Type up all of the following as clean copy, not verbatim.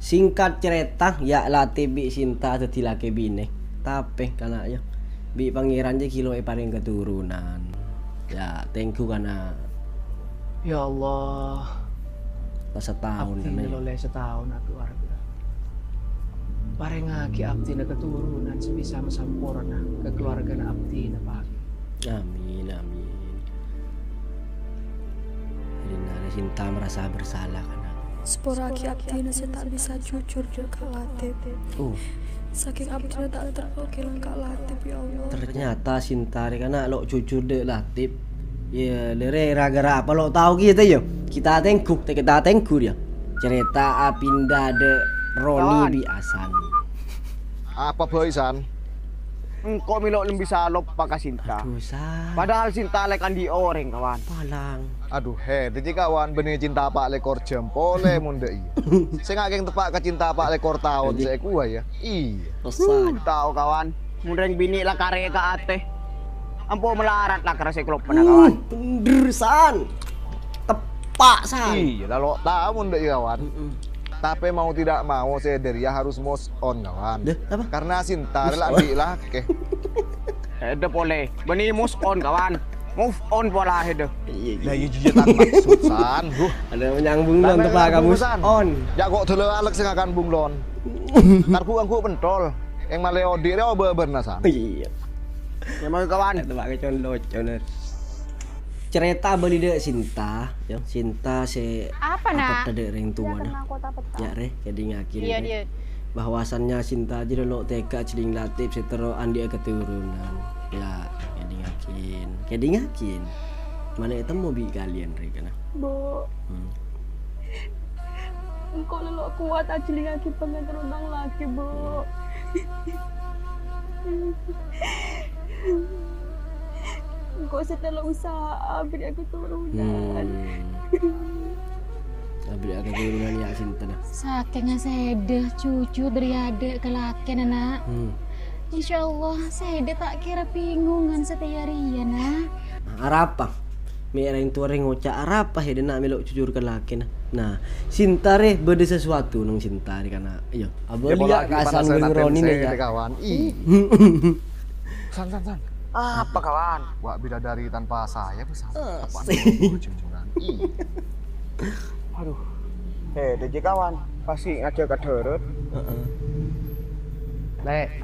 Singkat cerita ya latih bi Sinta dadi laki bine. Tapi karena ya bi pangeran je kilo paling keturunan. Ya thank you karena Ya Allah. setahun Abdi kan ya. oleh setahun aku warga. Parengaki abdi na keturunan sebisa sampurna ke keluarga na abdi na pagi. Amin amin. Jadi nara Sinta merasa bersalah karena Sporaki abdina saya tak bisa jujur dengan Kak Latif. Saking abdina tak terwakilan Kak Latif ya Allah. ternyata Sinta karena lo jujur deh Latif. Ya lere gara-gara apa lo tahu kita ya? Kita tengkuk ya. Cerita pindah de Roni bi Asan. Apa boysan? Engkau milok lebih salop pakai Sinta. Aduh San. Padahal Sinta lek andi orang kawan. Palang. Aduh jadi kawan benih cinta pak lekor jempole munde iya. Saya nggak tepak ke cinta pak lekor tahun saya kuah ya. Iya. Pesan. Tahu kawan, mundeng bini lah karya ke ate. Ampo melarat lah kerasa klub pernah kawan. Bener San. Tepak San. Iya lalu tahu munde iya kawan. Tapi mau tidak mau saya dari ya harus move on kawan. Deh, apa? Karena Sinta lah lah ke. Hede boleh, beni move on kawan. Move on pola hede. Lah iya jujur tak maksud San. Ada menyambung dong tepak kamu on. Ya kok dulu Alex yang akan bunglon. Tarku angku pentol. Yang maleo diri oh bener San. Iya. Ya mau kawan. Tepak keconlot bener. Cerita beli dek Sinta, ya Sinta Apa nak? apa tadi ring tua nah. Ya re, jadi ngakin. Iya dia. Bahwasannya Sinta aja lo teka celing Latif setero andi keturunan. Ya, jadi ngakin. Mana itu mau bi kalian re kana? Bu, engkau lalu kuat aja lagi pengen lagi bu. Engkau setelah usaha beri aku turunan. Beri aku turunan ya Sinta nah. Saking sedih cucu dari adik ke laki anak. Insya Allah saya tak kira bingungan setiap hari ya nak. Arapa? Mereng tua reng ngocak arapa he nak melok jujur ke laki nah. Nah, Sinta re beda sesuatu nang Sinta re kana. Iya, abo lihat kasan Roni nih ya. Kawan. San. Apa kawan? Wah bidadari tanpa saya bisa. Aduh. Hede kawan, pasti ngajak ke derut. Lek.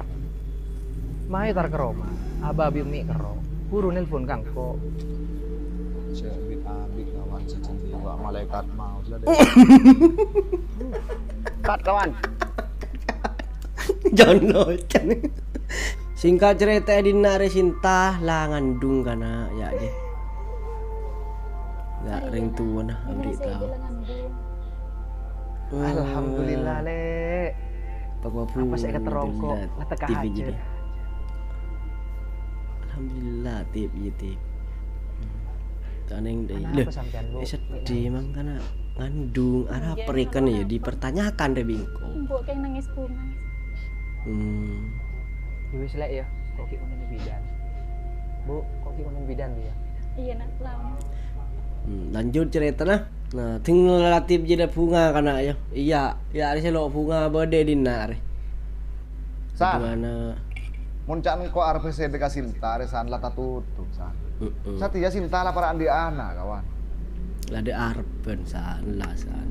Mai tar ke Roma. Aba bimi kero. Guru nelpon kang kok. Cebit abik kawan secantik wak malaikat mau sudah deh. Kat kawan. Jono. Singkat cerita dina re Sinta lah ngandung kana ya deh. Ya ring tua nah abri tahu. Alhamdulillah lek. Apa saya keterongkok ngeteka hajar. Alhamdulillah tip ya tip. Kaneng deh. Kenapa sampean bu? Sedih mang karena ngandung arah perikan ya dipertanyakan deh bingko. Bu kayak nangis bunga. Wis lek ya, kok ki ngono bidan. Bu, kok ki ngono bidan ya? Iya nak lawan. Lanjut cerita nah. Nah, tinggal Latif jadi bunga kana ya. Iya, ya ada lo bunga bade dinar. San. Gimana? Muncan kok arep saya dekat Sinta re san lata tutup san. Satia Sinta lah para andi anak kawan. Lah de arpen san lah san.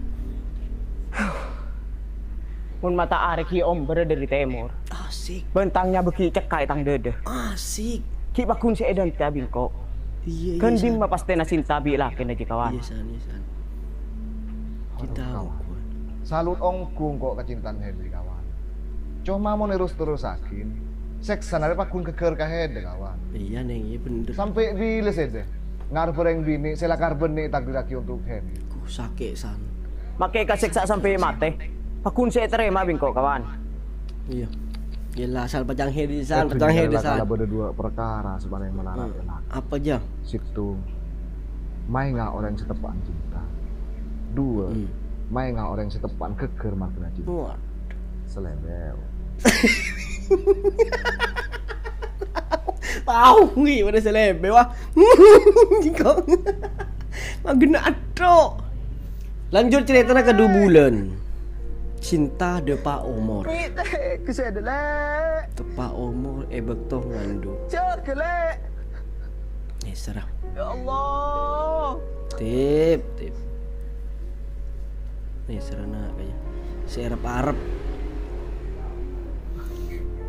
Mun mata arek ki om berada dari timur. Asik. Bentangnya beki cekai tang dede. Asik. Ki bakun si edan ta bingko. Iya. Kan dim ma pasti na Sinta bi lah kena ji kawan. Iya san, iya san. Kita tahu. Salut ongkung kok kecintaan Henry kawan. Cuma mau terus-terusakin. Seksan ada pakun keker ka hede kawan. Iya neng, iya bener. Sampai bila saja. Ngarep yang bini, sela karben nih takdir laki untuk Henry. Ku sakit san. Make ka seksa sampai mate. Pakun si terima bingko kawan. Iya. Gila asal pajang hedi san, pajang hedi san. Ada dua perkara sebenarnya melarang enak. Apa aja? Situ, mai nggak orang setepaan cinta. Dua, mai nggak orang setepaan keker makna cinta. Wah. Selebel. Tahu ngi pada selebe wah. Kau magna atro. Lanjut ceritanya ke 2 bulan. cinta de Pak Omor. Kesedele. Tepak umur bekto ngandung. Cekele. Serah. Ya Allah. Tip. Serana kaya. Serap-arep.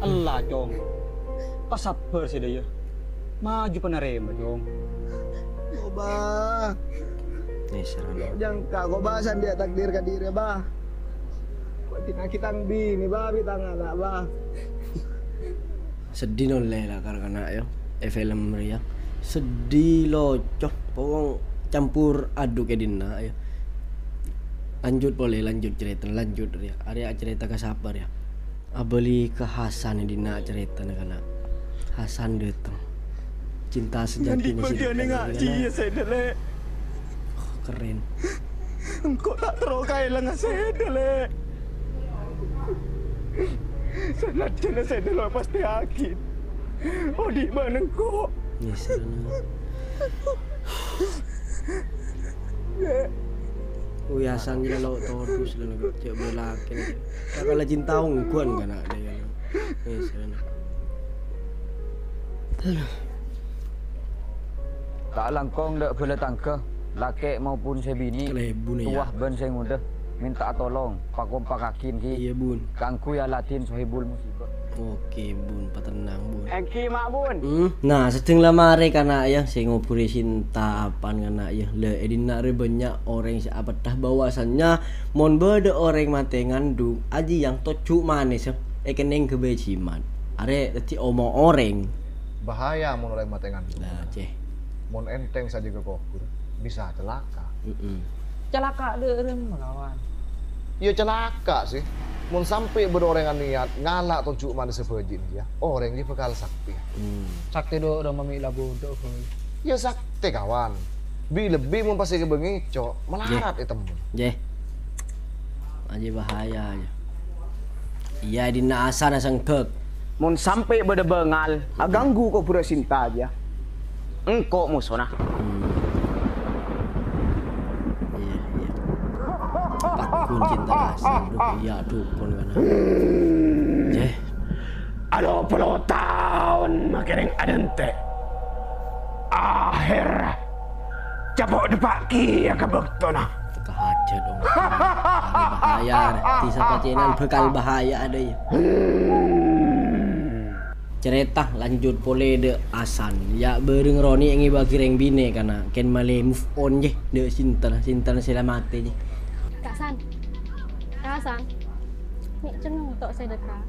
Allah dong. Pasabar sih dia. Maju penerima dong. Bah, Serana. jangka kok bahasan dia takdirkan diri bah. Tina kita bini bah bitang anak bah. Sedih noleh lah karena ya. Film ria. Sedih locoh. Pokok campur aduk edina ya. Lanjut boleh lanjut cerita lanjut ya. Ada cerita ke siapa ya? Abeli ke Hasan edina cerita karena Hasan datang. Cinta sejati masih ngaji ya sedele. Keren. Engkau tak terokai lengan sedele. Senajan sedele pasti yakin. Oh di mana engkau? Serana. Hasan dia lo todus dan cek belaki. Tak kalah cinta ungguan kan ada ya. Serana. Tak langkong dak boleh tangkah laki maupun sebini Kelebun ya. tuah ben sing udah minta tolong pakom pakakin ki Iya bun. kangku ya latin sohibul musibah. Oke bun, patenang bun. Eki mak bun. Nah, sedang lamare kana ya saya ngoburi cinta apaan kana ya. Le edina re banyak orang siapa dah bahwasannya mon bede orang mate ngandung aji yang tocu manis ya. Keneng kebeciman. Are dadi omong orang. Bahaya mun oleh matengan. Lah ceh. Mun enteng saja ke kokur bisa celaka. Celaka deureum kawan. Ya celaka sih. Mun sampai berorengan niat ngalak tunjuk mana sebejin dia. Orang ini bakal sakti. Sakti do udah memilah bodoh. Ya sakti kawan. Bi lebih mun pasti kebengi cok melarat itu mun. Jeh. Aji bahaya aja. Iya dina asana sengkek. Mun sampai beda bengal, ganggu kok pura cinta aja. Engkau musuh nah. Iya. Pakun cinta asan. Iya dukun kana. Jeh. Aduh puluh tahun makin adente. Akhir. Capok depaki ya kebekto nah. Teka aja dong. Hari bahaya. Tisa pacinan bekal bahaya ada ya. Cerita lanjut pole de asan ya bereng Roni yang bagi reng bine karena ken male move on je de sinten selamate je. Kak San. Nik cenung tok sedekah.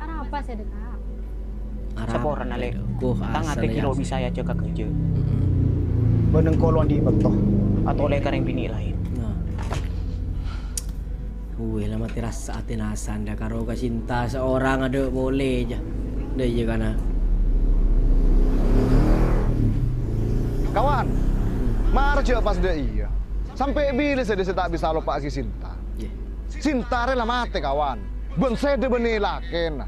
Ara apa sedekah? Saporan ale. Ko Tangate kilo bisa ya jaga kerja. Beneng kolon di bekto atau oleh kareng bini lain. Nah. Lama terasa atin asan dah karo ka cinta seorang ada boleh je. Dah je kana. Kawan, marja pas dia iya. Sampai bila saya tak bisa lupa si Sinta. Sinta rela mate kawan. Ben sede benilaken.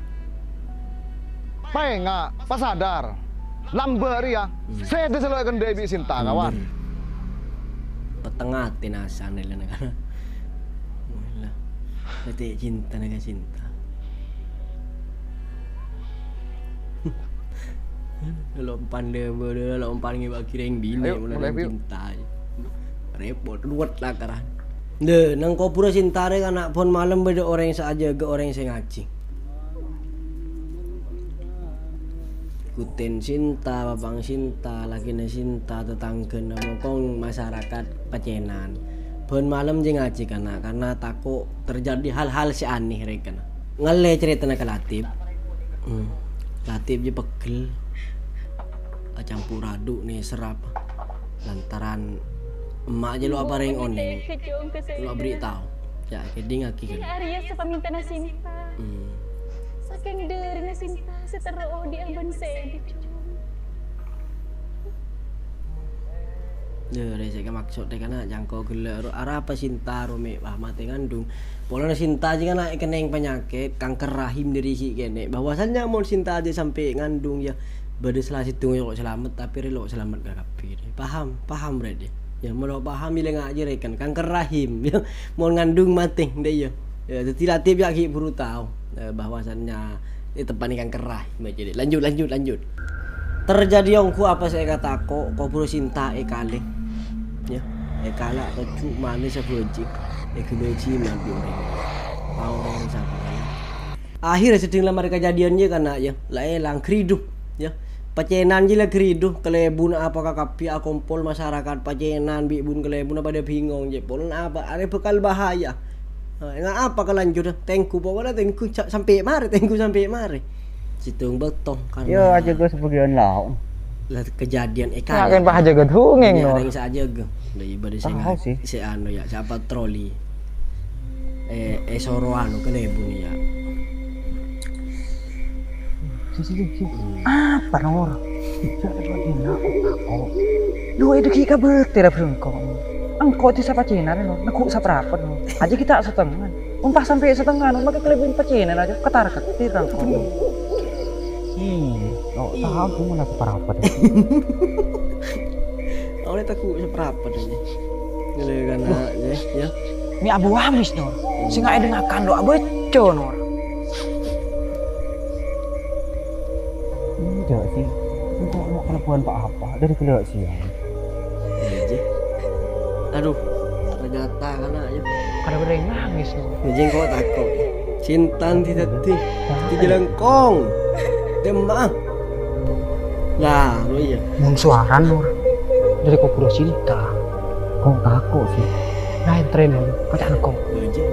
Penga, pas sadar. Lamber ya. Sede selalu akan debi Sinta kawan. Petengah tinasan dia nak kana. Lah. Nanti cinta naga cinta. Lompan dia berde lompan ngi baki reng bini mulai cinta. Repot ruwet lah karan. De nang ko pura cinta re kana pon malam beda orang saja ke orang sing ngaji. Kuten cinta, babang cinta, lakina cinta, tetanggen mokong masyarakat pacenan. Pon malam je ngaji kana karena takut terjadi hal-hal si aneh rek kana. Ngale cerita nak Latif. Latif je pegel. Campur aduk nih serap lantaran emak aja lu apa reng oneng lu beri tahu ya keding aki kan Arya sepaminta nasinta. Saking dari nasinta setero di amban sedi. Ya, saya maksud deh karena jangkau gelar arah apa cinta rome bah mati ngandung. Pola cinta aja kan naik keneng penyakit kanker rahim dari si kene. Bahwasannya mau cinta aja sampai ngandung ya. Bade salah situ lo selamat tapi lo selamat gak kapir. Paham berarti. Ya mau paham bilang aja rekan kanker rahim ya mau ngandung mati deh ya. Ya, jadi latih ya ki baru tahu bahwasannya di tempat ikan kerah. Lanjut. Terjadi ongku apa saya kata kok buru cinta ekale. Ya, ekala atau cuma manis sebujik. Ekologi nabi orang. Tahu orang siapa kan. Akhirnya sedang lamar kejadiannya karena ya, lang kridu ya. Pacenan je lah kridu kelebun apakah kapi kompol masyarakat pacenan bibun kelebun apa dia bingung je pun apa ada bekal bahaya. Nggak apa kelanjut tengku pokoknya tengku sampai mari situng betong karena Yo aja gue sebagian laut. Lah kejadian Kan Pak jaga hungeng no. Ada saja ge. Dari ibadah si anu ya siapa troli. Soro anu kelebun ya. Apa nomor? Jadi bagina aku. Lu itu kita bertira berengkong. Engkau itu siapa Cina no? Naku seberapa no? Aja kita setengah. Umpah sampai setengah no, maka kelebih Cina aja ketar ketir engkau. Lo tahu aku mau seberapa deh. Oleh takut seberapa deh. Gila karena ya. Mi abu habis no. Singa ada makan do abu eco no. Enggak sih. Untuk mau kelebihan Pak apa dari kelihatan siang. Aja. Aduh, ternyata karena ya. Kada ada yang nangis no. Ngejeng kok takut. Cintan tidak di jelengkong. Demah. Lah, lo iya. Mun suara no. Dari kau pura cinta. Kau takut sih. Nah, tren no. Kacang kau. Aja.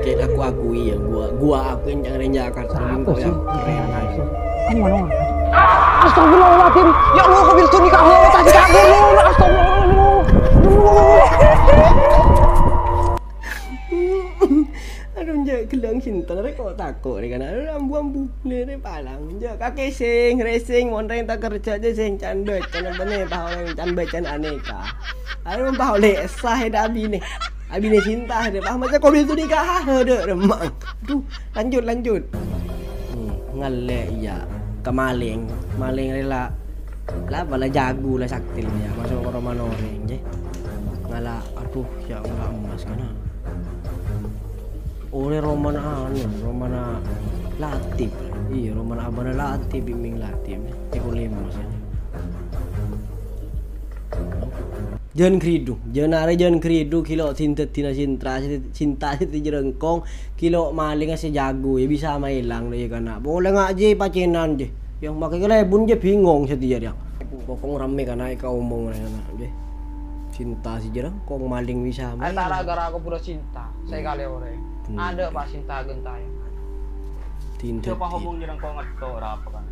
Kayak aku akui ya, gua akuin jangan renjakan sebelum kau yang keren aja. Kan mana? Astagfirullahaladzim. Ya Allah, kau bil nikah lo tadi kabur lo. Astagfirullah. Aduh, njak gelang cinta rek kok takut ni kan. Aduh, ambu-ambu ni palang. Njak kaki sing racing mon reng tak kerja je sing candet. Kan bene pah orang candet can aneka. Aduh, pah oleh sah dah abi ni. Abi ni cinta dia pah macam kau bil tu nikah ada remang. Aduh, lanjut. Ngalek ya. Kemaling rela lah bala jago lah sakti ya masuk ke rumah noreng je ngala aduh ya enggak emas kana oleh romana latif iya romana abana latif bimbing latif eko lemos ya jangan kridu kilo cinta itu jerengkong kilo maling si jago ya bisa mailang deh karena boleh nggak aja pacenan je yang pakai kelebun je bingung setia dia pokong rame karena kau omong je cinta si jerengkong maling bisa Antara gara aku pura cinta saya kali orang ada pak cinta gentai tinta Coba hubung jerengkong ngetok apa kan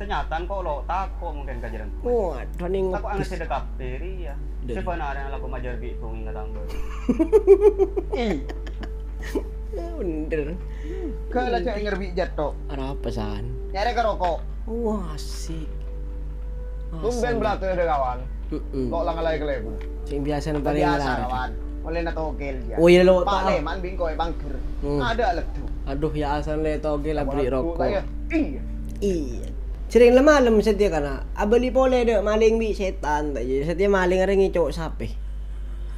senyataan kok lo takut mungkin ke jerengkong. Oh, taning Aku angin sedekap peri ya. Sebenarnya lagu majar bitung ingat tanggal. Bener. Kalau cewek ngerbi jatuh. Ada apa san? Nyari ke rokok. Wah, asik. Tumben belatu ada kawan. Kok lang lagi kelebun. Sing biasa nang paling Biasa kawan. Oleh na togel ya. Oh iya lo Pak tahu. Leman bingkoy bangker. Ada letu. Aduh ya asal le togel lah beli rokok. Iya. Iya. Sering lah malam setia kana. Abeli pole dek maling bi setan tak je. Setia maling are ngicok sape.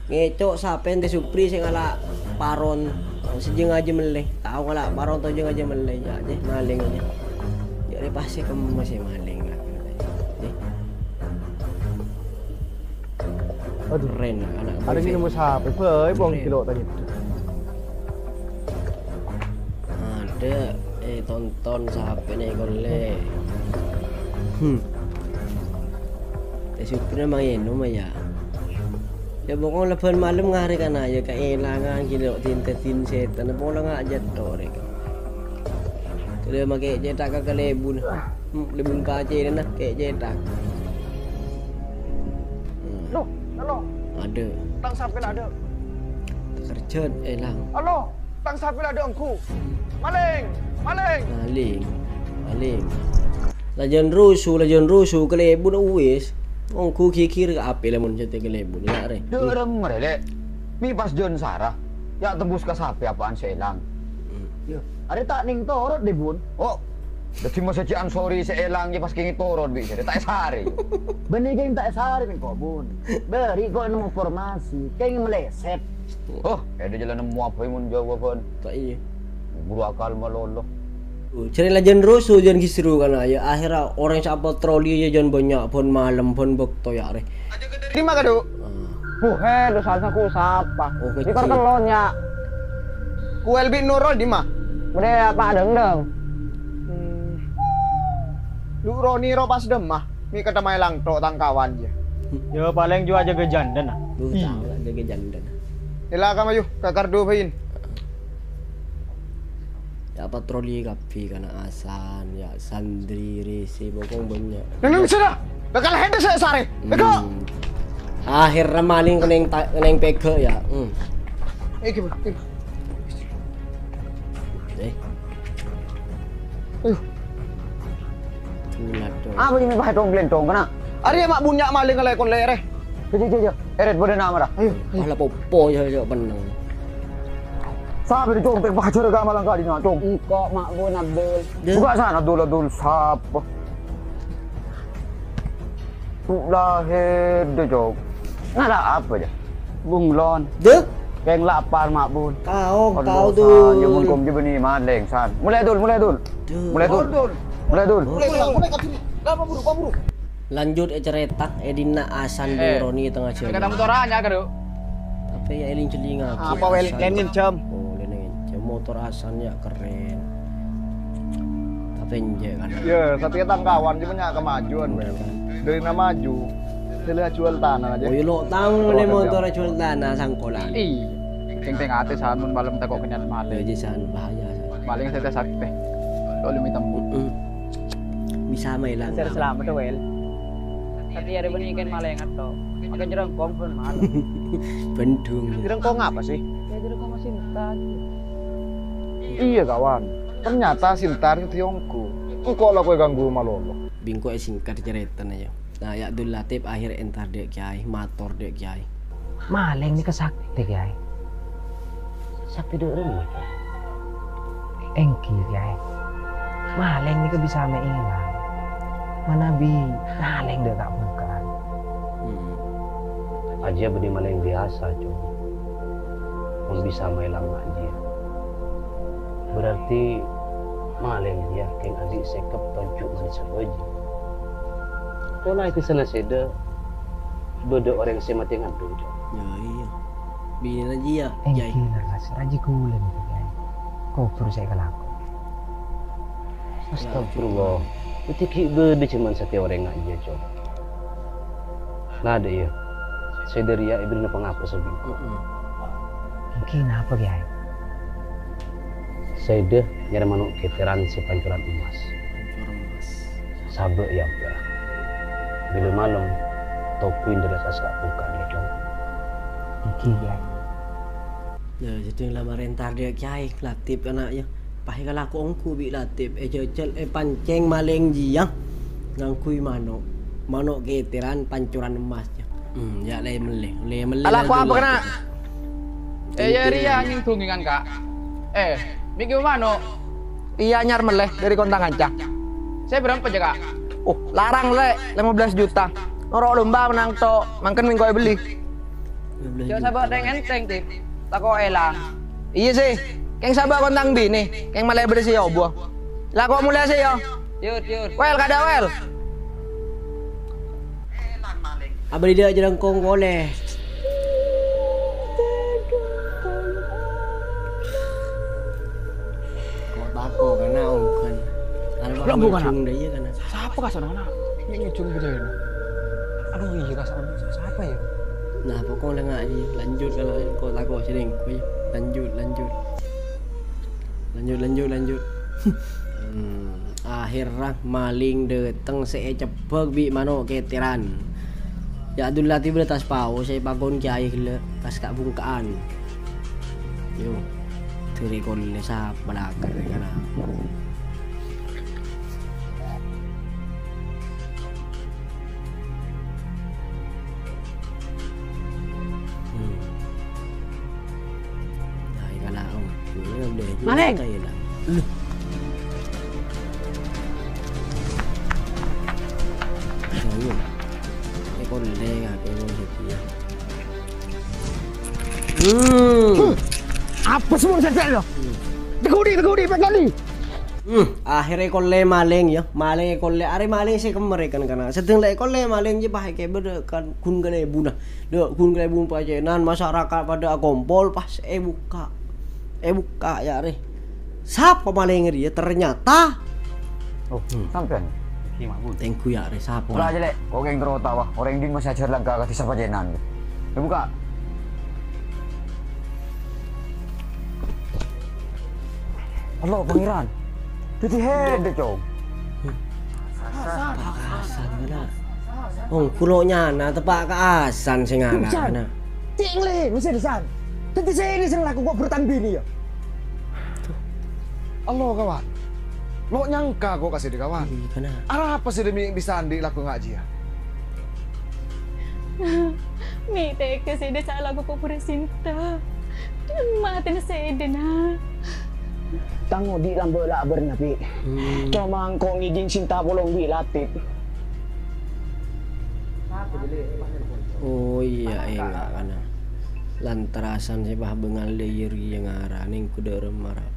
Ngicok sape ente supri sing ala paron. Sejeng aja meleh. Tahu ala paron to jeng aja meleh aja maling aja. Jadi pasti kamu masih maling lah. Aduh keren anak. Ada minum sapi, bong kilo tadi. Ada tonton sapi nih gole. Supir main no ya. Ya pokoknya lebaran malam ngari kan aja keelangan kilo tin setan. Pokoknya nggak jatuh rek. Kalau makai cetak ke lebun, lebun kaca nah kayak cetak. Halo. Ada. Tang sapil ada. Kerja lang. Halo. Tang sapil ada engku. Maling. Lajan rusuh kelebun uwis. Ongku kikir ke api lemon jete kelebun ya re. Derem merelek. Mi pas John Sarah. Ya tembus ke sapi apaan selang. Ada tak ning torot deh bun. Oh, Dadi masa cian sorry seelang pas kingi turun bi jadi tak sari. Benih kayak tak sehari pin kok bun. Beri kok nemu formasi, kayak meleset. Oh, ada jalan nemu apa yang jawaban. Tak iya. Guru akal malolo. Cerita jan rusuh jan kisru kan ya akhirnya orang siapa troli ya jan banyak pun malam pun bekto ya re. Di mana kado? Buhe, dosa ku sapa. Oh, Di kecil. kartelonnya. Kuel bin Nurul di mah. Bede apa deng. Lu Roni ro pas demah. Mi ketemai lang tok tangkawan je. Ya paling juga aja gejandan ah. Tahu lah dia kejandan. Ila ka mayu ka kardo bayin. Ya patroli kapi kana asan ya sandri resi bokong banyak. Nang sana. Bakal hende saya sare. Eko. Akhirnya maling keneng peke ya. Iki. Tulat dong. Apa ini bahaya dong glentong kana? Ari mak bunyak maling ngelekon lere. Jo. Eret boleh nama dah. Ayo. Wala popo ya benang. Sabi di jong tek bajar ga malang kali na jong. Engko mak bun Abdul. Buka sana Abdul sapa. Lahir de jong. Ngada apa aja? Bunglon. Dek, Keng lapar mak bun. kau Ya dul. mun kom je beni maleng san. Mulai dul. Buru. Lanjut cerita Edina Asan Roni tengah jalan. Kata motoranya kado. Tapi ya eling celinga. Apa wel kenin jam. Oh, lenin jam motor Asan ya keren. Tapi enje kan. Ya, tapi tangkawan dia punya kemajuan, Bel. Dari nama maju, dia jual tanah aja. Oh, lo tahu le motor jual tanah sangkolan. Iya. Ting ate sanun malam tak kok kenyan male. Jadi san bahaya. Paling saya sakit teh. Lo lumi tambut. Bisa main lah. Sir selamat tuh wel. Tapi ada benih ikan malah yang atau makan jerengkong pun malam. Bendung. Jerengkong apa sih? Ya jerengkong masih mutan. Iya kawan, ternyata Sintar itu tiongku. Engkau lah kau ganggu malolo. Bingko singkat cerita aja. Nah, ya Abdul Latif akhir entar dek kiai, mator dek kiai. Maling ni kesakti kiai. Sakti dek rumah. Engki kiai. Maling ni ke bisa meilang. Mana bi maling dek kak bukan. Aja beri maling biasa cuma. Pun bisa mailang aja. Berarti maling dia keng adik sekep tonjuk manis saja. Kalau itu sana seda beda orang semati ngadu. Ya iya. Bini lagi ya. Engki nak raji kulen tu kiai. Kau perlu saya kelaku. Astagfirullah. Itu beda cuma satu orang aja coba. Nah ada ya. Saya dari ya ibu pengapa sebing. Engki apa kiai? Saya dah nyari manuk keteran si pancuran emas. Sabar ya bah. Bila malam topuin dari atas kak buka dia dong. Engki kiai. Ya jadi lama rentar dia kiai Latif anaknya. Pakai kalau aku ongku bi Latif. Jejel panceng maling jiang. Ngangkui manuk keteran pancuran emasnya. Ya le meleh. Alah aku apa kena? Ya ria angin tunggingan kak. Miki mana? Iya nyar meleh dari kontang kancah. Saya berapa aja kak? Oh larang le 15 juta. Norok lomba menang tok, mangken minggu beli. Jauh sabar deng enteng tip. Tako elang. Iya sih. Keng sabar kontang bini. Keng malah bersih ya buah. Lah kok mulai sih ya? Yud. Wel kada wel. Abang dia jerengkong boleh. Bako karena om kan. Kalau bukan dia ya kan. Siapa kah sana? Ini cung beda. Aduh iya kah sana? Siapa ya? Nah pokoknya nggak aja lanjut kalau kau takut sering kau lanjut. Akhirnya maling datang saya cepet bi mano keteran. Ya Abdul Latif tas pau saya bangun kiai gila pas kak bungkaan. Yo. Rekod sa balakar ka na. Dahil ka na ako. Maling! Kolle kakek mau setia. Apa semua saya lo? Tegudi pekali. Akhirnya kolle maling ya, maling kolle, are maling sih kemerikan karena sedang lek kolle maling je pakai kebe kan kun gale buna, kun gale bun pajenan masyarakat pada kompol pas buka ya re, siapa maling dia ternyata, Sampean. tengku ya re siapa? Ulah aja lek, kau yang terutawa, orang ding masih ajar langkah ke tisar pajenan. Buka. Halo pangeran. Jadi head cong. Asan mana? Kulonya na tepak keasan sing ana kana. Tingle, mesti desan. Tentu saya ini sing laku kok bertan bini ya. Allah kawan. Lo nyangka kok kasih di kawan. Kana. Apa sih demi bisa andi laku ngaji ya? Mi teke saya salah aku kok Sinta. Mati na saya na. Tango di lang bola bernabi. Cuma kong ngiging Sinta bolong di latip. Oh iya enggak kana. Lantarasan si bah bengal layar yang arah ning kuda remara.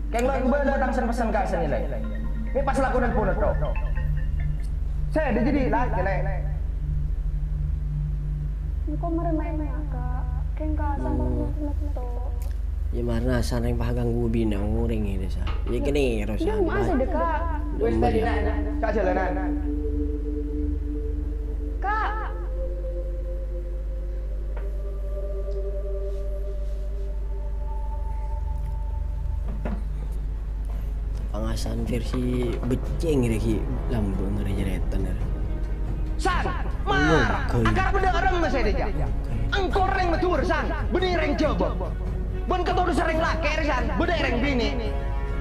Keng lo gue datang pesan kak sini lagi. Ini pas laku dan punut bro. Saya ada jadi lagi lagi. Kok meremeh kak? Keng kak sama to. Ya marna san yang bah ganggu binang ring ini sa. Ya kene ro sa. Masih dekat. Wes tadi kak jalanan. Kak. Pangasan versi beceng reki lambung ngerejeretan. San, marah. Akar benda orang masih ada. Engkau reng matur san, benih reng coba. Ben ketemu sering laker san, beda reng bini.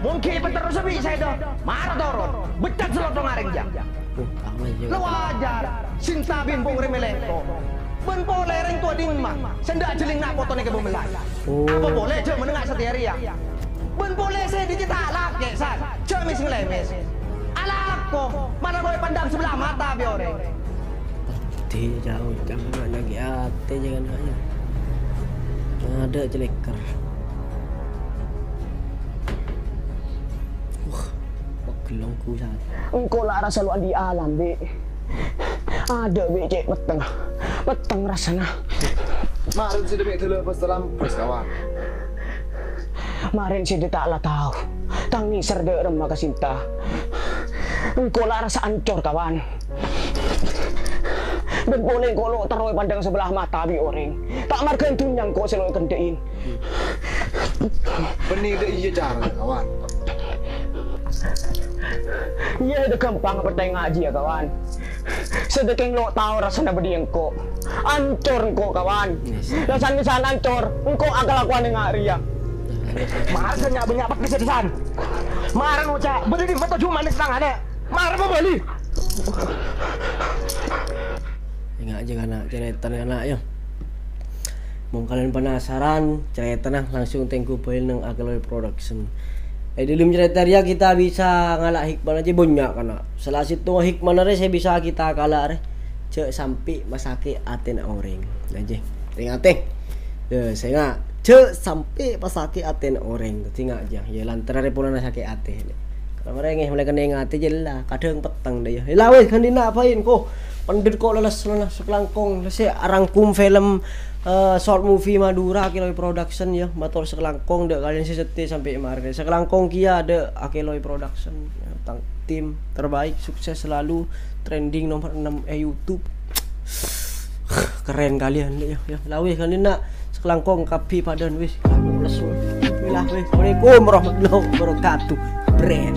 Mungkin peterus sepi saya dah. Marah dorong, becat selotong areng jam. Lo wajar, Sinta bin pung remeleko. Ben boleh reng tua ding mah, sendak jeling nak potone ke bumelai. Apa boleh je menengah setiap hari ya? Ben boleh saya dicetak laki san, cemis ngelemis. Alah kok, mana boleh pandang sebelah mata biore. Putih jauh, jangan lagi ate jangan aja. Ada jeleker. Gelongku saat. Engkau lah rasa lu di alam be. Ada be cek peteng rasanya. Marin sih demi dulu pas dalam kawan. Marin sih dia taklah tahu. Tangi serde remah Sinta. Engkau lah rasa ancur kawan. Ben boleh kau lo taruh pandang sebelah mata bi orang. Tak markan tunyang kau selalu kendein. Benih deh iya cara kawan. Iya ada gampang pertanyaan ngaji ya kawan. Sedekeng lo tahu rasanya bedi engkau. Ancur engkau kawan. Rasan ancur. Engkau agak lakukan dengan Arya. Marahnya banyak apa kesedihan. Marah ngocak. Beli di foto cuma nih serangannya. Marah mau beli. Ingat aja anak ceretan anak ya. Mau kalian penasaran ceretan langsung tengku poin nang Akeloy Production. Dalam cerita dia kita bisa ngalak hikmah aja banyak kana. Salah situ hikmah nare saya bisa kita kalah re. Cek sampai masake aten orang. Aja. Tengah-teng. Saya nggak cek sampai pasake aten orang. Tinggal aja. Ya lantaran repona sakit ate. Kalau mereka mulai kena ingat aja lah. Kadang petang deh ya. Lah weh kan dina apain kok. Pandit kok lelas sekelangkong. Saya arangkum film short movie Madura Akeloy Production ya. Motor sekelangkong dek kalian seseti sampai kemarin. Sekelangkong kia ada Akeloy Production. Ya, tim terbaik sukses selalu trending nomor 6 YouTube. Keren kalian ya. Lah weh kan dina sekelangkong kapi padan wis. Bismillah weh. Assalamualaikum warahmatullahi wabarakatuh. Brand